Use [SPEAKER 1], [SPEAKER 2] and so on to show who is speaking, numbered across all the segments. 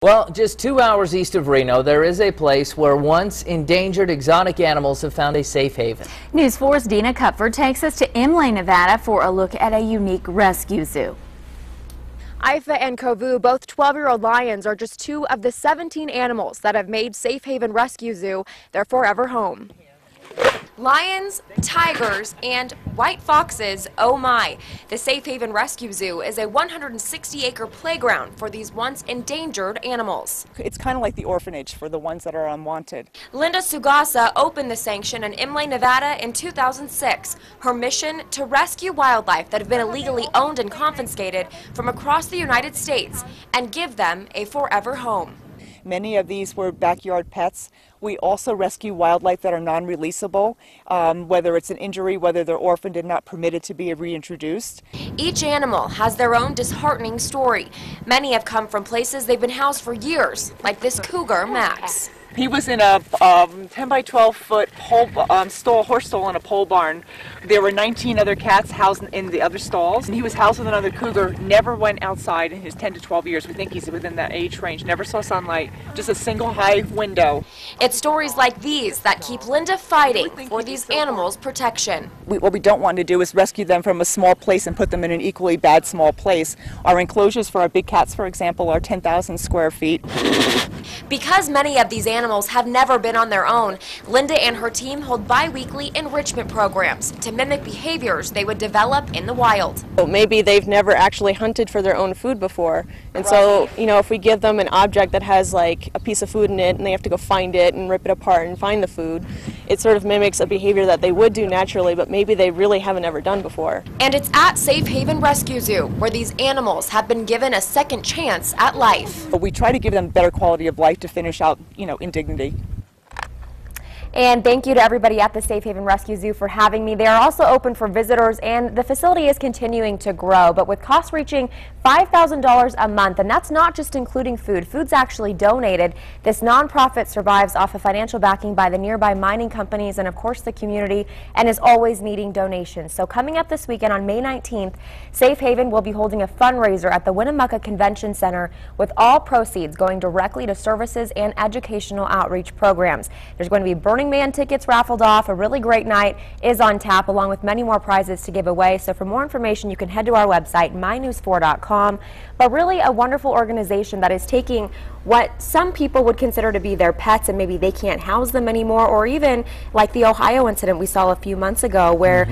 [SPEAKER 1] Well, just 2 hours east of Reno, there is a place where once endangered exotic animals have found a safe haven.
[SPEAKER 2] News 4's Dina Kupfer takes us to IMLAY, Nevada for a look at a unique rescue zoo.
[SPEAKER 3] Ifa and Kovu, both 12-year-old lions, are just two of the 17 animals that have made Safe Haven Rescue Zoo their forever home. Lions, tigers, and white foxes, oh my. The Safe Haven Rescue Zoo is a 160-acre playground for these once endangered animals.
[SPEAKER 4] It's kind of like the orphanage for the ones that are unwanted.
[SPEAKER 3] Linda Sugasa opened the sanction in Imlay, Nevada in 2006. Her mission, to rescue wildlife that have been illegally owned and confiscated from across the United States and give them a forever home.
[SPEAKER 4] Many of these were backyard pets. We also rescue wildlife that are non-releasable, whether it's an injury, whether they're orphaned and not permitted to be reintroduced.
[SPEAKER 3] Each animal has their own disheartening story. Many have come from places they've been housed for years, like this cougar, Max.
[SPEAKER 4] He was in a 10 by 12 foot horse stall in a pole barn. There were 19 other cats housed in the other stalls, and he was housed with another cougar. Never went outside in his 10 to 12 years. We think he's within that age range. Never saw sunlight, just a single high window.
[SPEAKER 3] It's stories like these that keep Linda fighting for these animals' protection.
[SPEAKER 4] What we don't want to do is rescue them from a small place and put them in an equally bad small place. Our enclosures for our big cats, for example, are 10,000 square feet.
[SPEAKER 3] Because many of these animals have never been on their own, Linda and her team hold bi-weekly enrichment programs to mimic behaviors they would develop in the wild.
[SPEAKER 5] Maybe they've never actually hunted for their own food before, and so, you know, if we give them an object that has like a piece of food in it and they have to go find it and rip it apart and find the food, it sort of mimics a behavior that they would do naturally, but maybe they really haven't ever done before.
[SPEAKER 3] And it's at Safe Haven Rescue Zoo where these animals have been given a second chance at life.
[SPEAKER 4] But we try to give them better quality of life to finish out, you know, in dignity.
[SPEAKER 3] And thank you to everybody at the Safe Haven Rescue Zoo for having me. They are also open for visitors, and the facility is continuing to grow, but with costs reaching $5,000 a month, and that's not just including food. Food's actually donated. This nonprofit survives off of financial backing by the nearby mining companies and, of course, the community, and is always needing donations. So coming up this weekend on May 19th, Safe Haven will be holding a fundraiser at the Winnemucca Convention Center, with all proceeds going directly to services and educational outreach programs. There's going to be Burning Man tickets raffled off. A really great night is on tap, along with many more prizes to give away. So for more information, you can head to our website, mynews4.com. But really a wonderful organization that is taking what some people would consider to be their pets, and maybe they can't house them anymore, or even like the Ohio incident we saw a few months ago where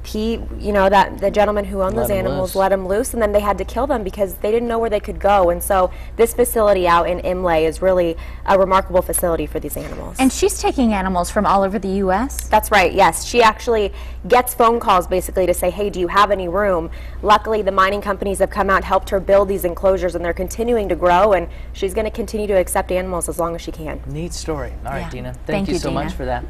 [SPEAKER 3] the gentleman who owned those animals let them loose, and then they had to kill them because they didn't know where they could go. And so this facility out in Imlay is really a remarkable facility for these animals.
[SPEAKER 2] And she's taking animals from all over the U.S.?
[SPEAKER 3] That's right, yes. She actually gets phone calls basically to say, hey, do you have any room? Luckily, the mining companies have come out, helped her build these enclosures, and they're continuing to grow, and she's going to continue to accept animals as long as she can.
[SPEAKER 1] Neat story. All right,
[SPEAKER 2] Yeah.
[SPEAKER 1] Dina,
[SPEAKER 2] Thank you
[SPEAKER 1] so
[SPEAKER 2] Dina.
[SPEAKER 1] much for that.